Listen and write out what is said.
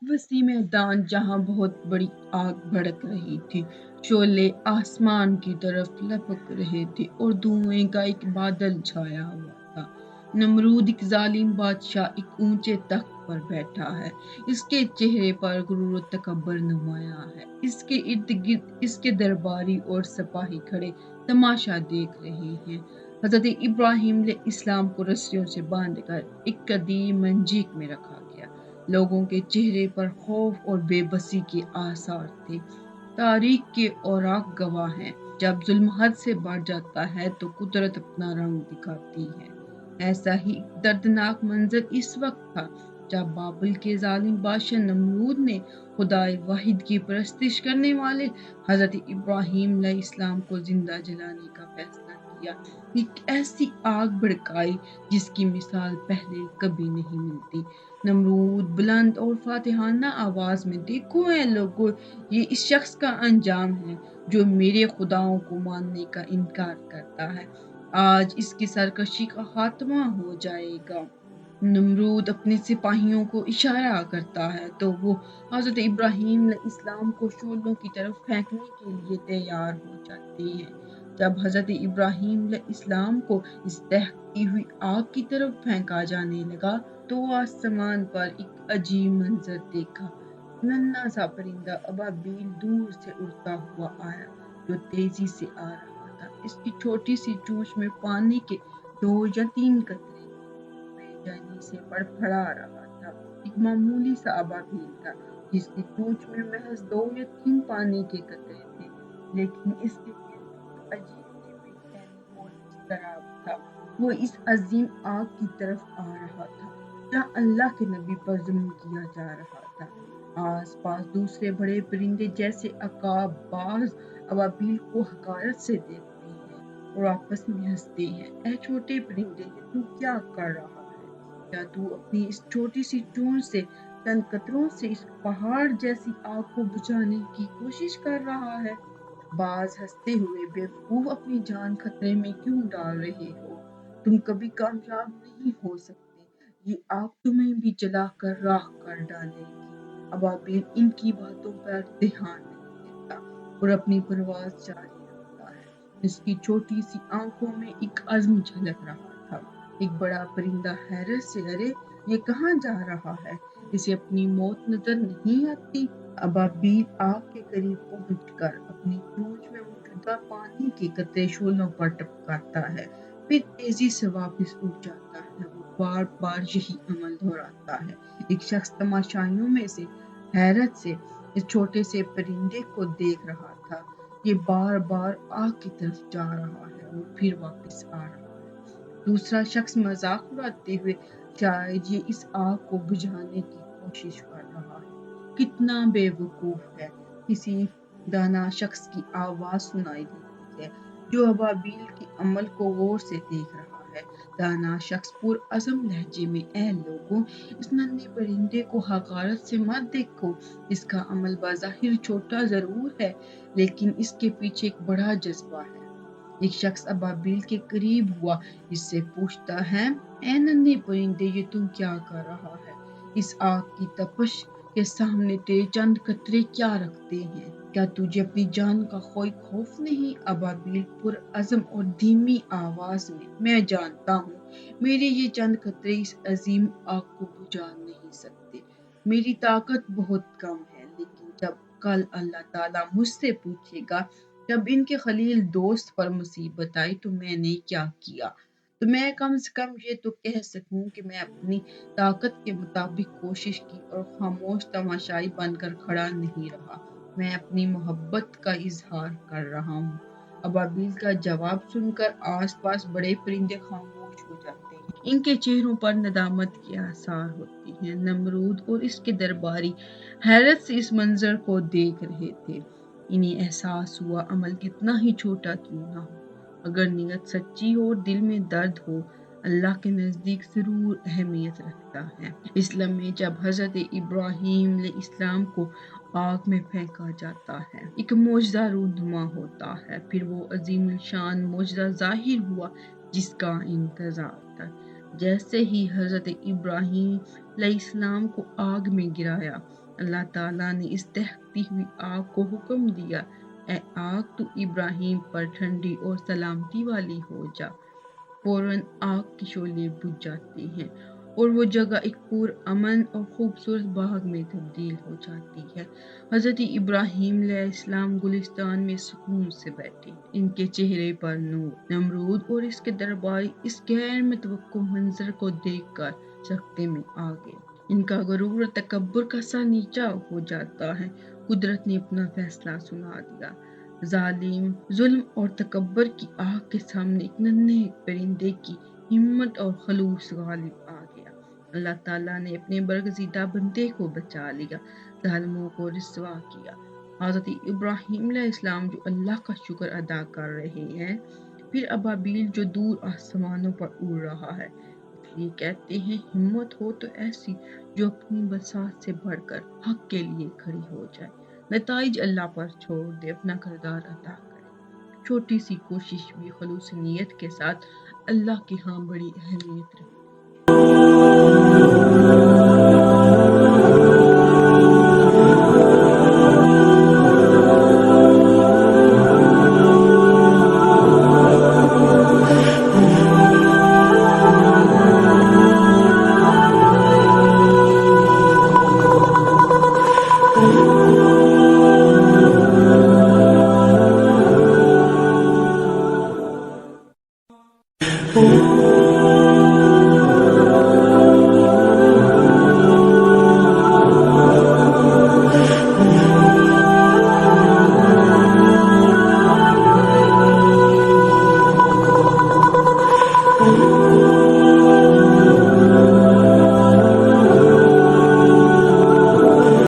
वसी मैदान जहाँ बहुत बड़ी आग भड़क रही थी। शोले आसमान की तरफ लपक रहे थे और धुएं का एक बादल छाया हुआ था। नमरूद एक जालिम बादशाह एक ऊंचे तख्त पर बैठा है। इसके चेहरे पर गुरूर और तकब्बुर नुमाया है। इसके इर्द गिर्द इसके दरबारी और सिपाही खड़े तमाशा देख रहे हैं। हजरत इब्राहिम इस्लाम को रस्सियों से बांधकर एक कदीम मंजीक में रखा गया। लोगों के चेहरे पर खौफ और बेबसी के आसार थे। तारीख के औराक गवाह हैं, जब जुल्म हद से बढ़ जाता है तो कुदरत अपना रंग दिखाती है। ऐसा ही एक दर्दनाक मंजर इस वक्त था जब बाबल के जालिम बादशाह नमरूद ने खुदाए वाहिद की परस्तिश करने वाले हजरत इब्राहिम इस्लाम को जिंदा जलाने का फैसला किया। एक ऐसी आग भड़काई जिसकी मिसाल पहले कभी नहीं मिलती। नमरूद बुलंद और फातिहाना आवाज में, देखो ऐ लोगों, ये इस शख्स का अंजाम है जो मेरे खुदाओं को मानने का इनकार करता है। आज इसकी सरकशी का खात्मा हो जाएगा। नमरूद अपने सिपाहियों को इशारा करता है तो वो हजरत इब्राहिम इस्लाम को शोलों की तरफ फेंकने के लिए तैयार हो जाते हैं। जब हजरत इब्राहिम इस्लाम को इस दहकती हुई आग की तरफ फेंका जाने लगा तो आसमान पर एक अजीब मंजर देखा। नन्हा सा परिंदा अबाबील दूर से उड़ता हुआ आया, जो तेजी से आ रहा था। इसकी छोटी सी चोंच में पानी के 2 या 3 कतरे बेचैनी से फड़फड़ा रहा था। एक मामूली सा अबाबील था जिसकी चोंच में महज 2 या 3 पानी के कतरे थे, लेकिन इसके गिर्द अजीब सी बेचैनी और इज़्तिराब था। वो इस अजीम आग की तरफ आ रहा था जहाँ अल्लाह के नबी पर जुल्म किया जा रहा था। आस-पास दूसरे बड़े परिंदे जैसे अकाब, बाज अबाबील को हकारत से देखते हैं और आपस में हंसते हैं। ऐ छोटे परिंदे, ये तू क्या कर रहा है? क्या तू अपनी इस छोटी सी चोंच से चंद कतरों से इस पहाड़ जैसी आग को बुझाने की कोशिश कर रहा है? बाज हंसते हुए, बेवकूफ, अपनी जान खतरे में क्यों डाल रहे हो? तुम कभी कामयाब नहीं हो सकते। ये आग तुम्हें भी जलाकर राख कर डालेगी। अबाबिल इनकी बातों पर ध्यान नहीं देता और अपनी परवाज जारी रखता है। इसकी छोटी सी आंखों में एक अज़्म झलक रहा था। एक बड़ा परिंदा हैरत से, अरे ये कहाँ जा रहा है? इसे अपनी मौत नजर नहीं आती? अबाबील आग के करीब पहुंचकर अपनी चोंच में मौजूदा पानी के कतरे शोलों पर टपकाता है, फिर तेजी से वापस उठ जाता है। वो बार बार यही अमल दोहराता है। एक शख्स तमाशाइयों में से हैरत से इस छोटे से परिंदे को देख रहा था। ये बार बार आग की तरफ जा रहा है और फिर वापस आ रहा है। दूसरा शख्स मजाक उड़ाते हुए, शायद ये इस आग को बुझाने की कोशिश कर रहा है। कितना बेवकूफ है। किसी दाना शख्स की आवाज सुनाई देती है जो अबाबील के अमल को गौर से देख रहा है। दाना शख्स पुरअज़म लहजे में, ऐ लोगों, इस नन्हे परिंदे को हकारत से मत देखो। इसका अमल बाज़ाहिर छोटा जरूर है, लेकिन इसके पीछे एक बड़ा जज्बा है। एक शख्स अबाबील के करीब हुआ, इससे पूछता है, ऐ नन्हे परिंदे, ये तू क्या कर रहा है? इस आग की तपश के सामने तेरे चंद कतरे क्या रखते हैं? क्या तुझे अपनी जान का कोई खौफ नहीं? अबाबील पुरअज़म और धीमी आवाज में, मैं जानता हूँ मेरे ये चंद कतरे इस अजीम आग को बुझा नहीं सकते। मेरी ताकत बहुत कम है, लेकिन जब कल अल्लाह ताला मुझसे पूछेगा, जब इनके खलील दोस्त पर मुसीबत आई तो मैंने क्या किया, तो मैं कम से कम ये तो कह सकूं कि मैं अपनी ताकत के मुताबिक कोशिश की और खामोश तमाशाई बनकर खड़ा नहीं रहा। मैं अपनी मोहब्बत का इजहार कर रहा हूँ। अबाबील का जवाब सुनकर आसपास बड़े परिंदे खामोश हो जाते हैं। इनके चेहरों पर नदामत के आसार होते हैं। नमरूद और इसके दरबारी हैरत से इस मंजर को देख रहे थे। इन्हें एहसास हुआ, अमल कितना ही छोटा क्यों ना हो, अगर नीयत सच्ची हो और दिल में दर्द हो, अल्लाह के नज़दीक ज़रूर अहमियत रखता है। इस लम्हे जब हज़रत इब्राहीम इस्लाम को आग में फेंका जाता है, एक मौजज़ा रूनुमा होता है। फिर वो अजीम शान मौजज़ा ज़ाहिर हुआ जिसका इंतज़ार था। جیسے ہی حضرت ابراہیم علیہ السلام کو آگ میں گرایا، اللہ تعالیٰ نے اس دہتی ہوئی آگ کو حکم دیا، اے آگ تو ابراہیم پر ٹھنڈی اور سلامتی والی ہو جا۔ فوراً آگ کے شعلے بجھ جاتے ہیں اور وہ جگہ ایک پرامن اور خوبصورت باغ میں تبدیل ہو جاتی ہے۔ حضرت ابراہیم علیہ السلام گلستان میں سکون سے بیٹھے، ان کے چہرے پر نور۔ نمرود اور اس کے درباری اس غیر متوقع منظر کو دیکھ کر سکتے میں آ گئے۔ ان کا غرور اور تکبر کا سر نیچا ہو جاتا ہے۔ قدرت نے اپنا فیصلہ سنا دیا۔ ظلم اور تکبر کی آگ کے سامنے ایک ننھے پرندے کی ہمت اور خلوص غالب آ گیا۔ اللہ تعالیٰ نے اپنے برگزیدہ بندے کو بچا لیا، ظالموں کو رسوا کیا۔ حضرت ابراہیم علیہ السلام جو اللہ کا شکر ادا کر رہے ہیں، پھر ابابیل جو دور آسمانوں پر اڑ رہا ہے۔ اس لیے کہتے ہیں ہمت ہو تو ایسی جو اپنی بساط سے بڑھ کر حق کے لیے کھڑی ہو جائے، نتائج اللہ پر چھوڑ دے، اپنا کردار ادا کرے۔ چھوٹی سی کوشش بھی خلوص نیت کے ساتھ اللہ کے ہاں بڑی اہمیت رکھتی ہے۔